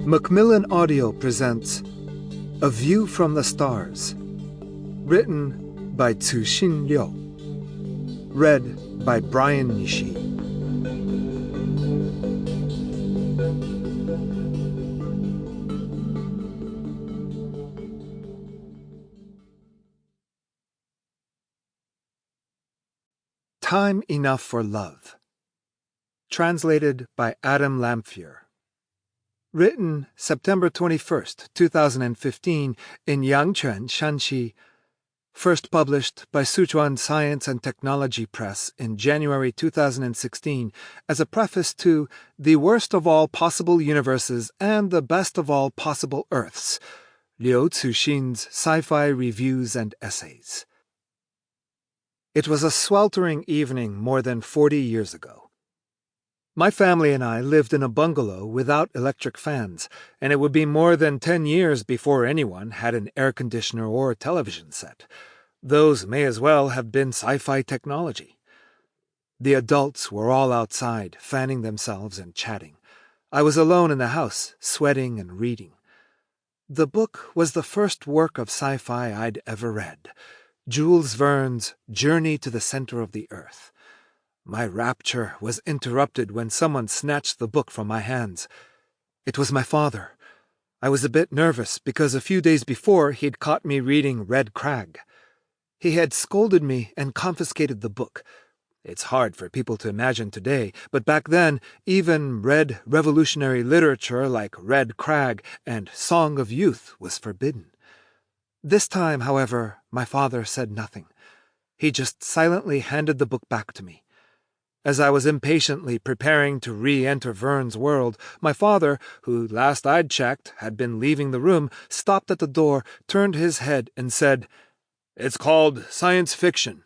Macmillan Audio presents A View from the Stars, written by Cixin Liu, read by Brian Nishii. Time Enough for Love, translated by Adam Lamphere. Written September 21st, 2015 in Yangquan, Shanxi. First published by Sichuan Science and Technology Press in January 2016 as a preface to The Worst of All Possible Universes and the Best of All Possible Earths, Liu Cixin's Sci-Fi Reviews and Essays. It was a sweltering evening more than 40 years ago. My family and I lived in a bungalow without electric fans, and it would be more than 10 years before anyone had an air conditioner or television set. Those may as well have been sci-fi technology. The adults were all outside, fanning themselves and chatting. I was alone in the house, sweating and reading. The book was the first work of sci-fi I'd ever read, Jules Verne's Journey to the Center of the Earth. My rapture was interrupted when someone snatched the book from my hands. It was my father. I was a bit nervous because a few days before he'd caught me reading Red Crag. He had scolded me and confiscated the book. It's hard for people to imagine today, but back then, even red revolutionary literature like Red Crag and Song of Youth was forbidden. This time, however, my father said nothing. He just silently handed the book back to me. As I was impatiently preparing to re-enter Verne's world, my father, who last I'd checked had been leaving the room, stopped at the door, turned his head, and said, "It's called science fiction."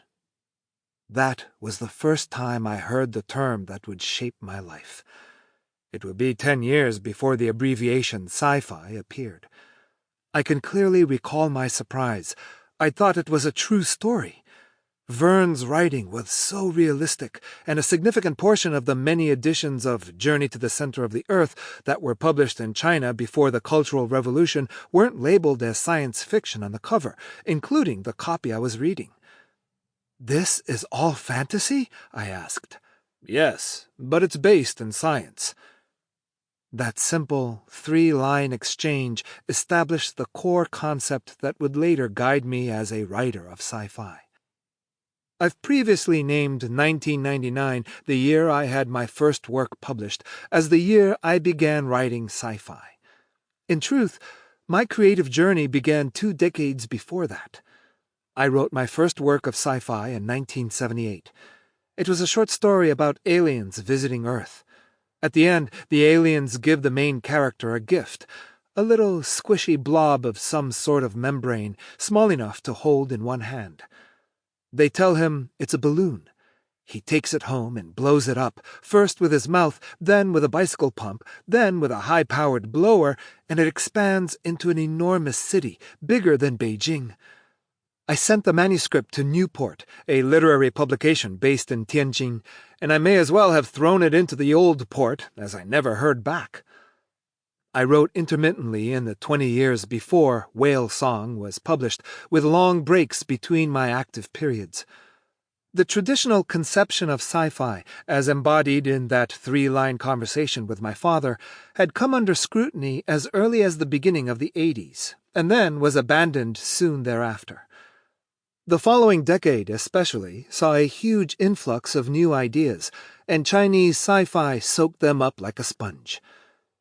That was the first time I heard the term that would shape my life. It would be 10 years before the abbreviation sci-fi appeared. I can clearly recall my surprise. I thought it was a true story. Verne's writing was so realistic, and a significant portion of the many editions of Journey to the Center of the Earth that were published in China before the Cultural Revolution weren't labeled as science fiction on the cover, including the copy I was reading. "This is all fantasy?" I asked. "Yes, but it's based in science." That simple, 3-line exchange established the core concept that would later guide me as a writer of sci-fi. I've previously named 1999, the year I had my first work published, as the year I began writing sci-fi. In truth, my creative journey began 2 decades before that. I wrote my first work of sci-fi in 1978. It was a short story about aliens visiting Earth. At the end, the aliens give the main character a gift, a little squishy blob of some sort of membrane, small enough to hold in one hand. They tell him it's a balloon. He takes it home and blows it up, first with his mouth, then with a bicycle pump, then with a high-powered blower, and it expands into an enormous city, bigger than Beijing. I sent the manuscript to Newport, a literary publication based in Tianjin, and I may as well have thrown it into the old port, as I never heard back. I wrote intermittently in the 20 years before Whale Song was published, with long breaks between my active periods. The traditional conception of sci-fi, as embodied in that 3-line conversation with my father, had come under scrutiny as early as the beginning of the 80s, and then was abandoned soon thereafter. The following decade, especially, saw a huge influx of new ideas, and Chinese sci-fi soaked them up like a sponge.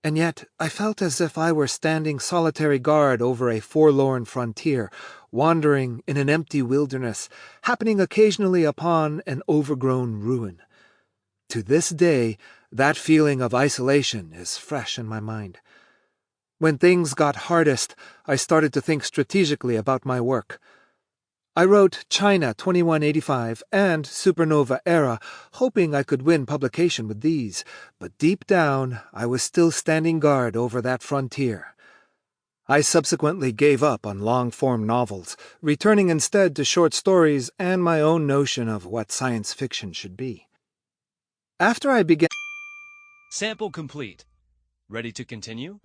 And yet I felt as if I were standing solitary guard over a forlorn frontier, wandering in an empty wilderness, happening occasionally upon an overgrown ruin. To this day, that feeling of isolation is fresh in my mind. When things got hardest, I started to think strategically about my work. I wrote China 2185 and Supernova Era, hoping I could win publication with these, but deep down I was still standing guard over that frontier. I subsequently gave up on long-form novels, returning instead to short stories and my own notion of what science fiction should be. After I began... Sample complete. Ready to continue?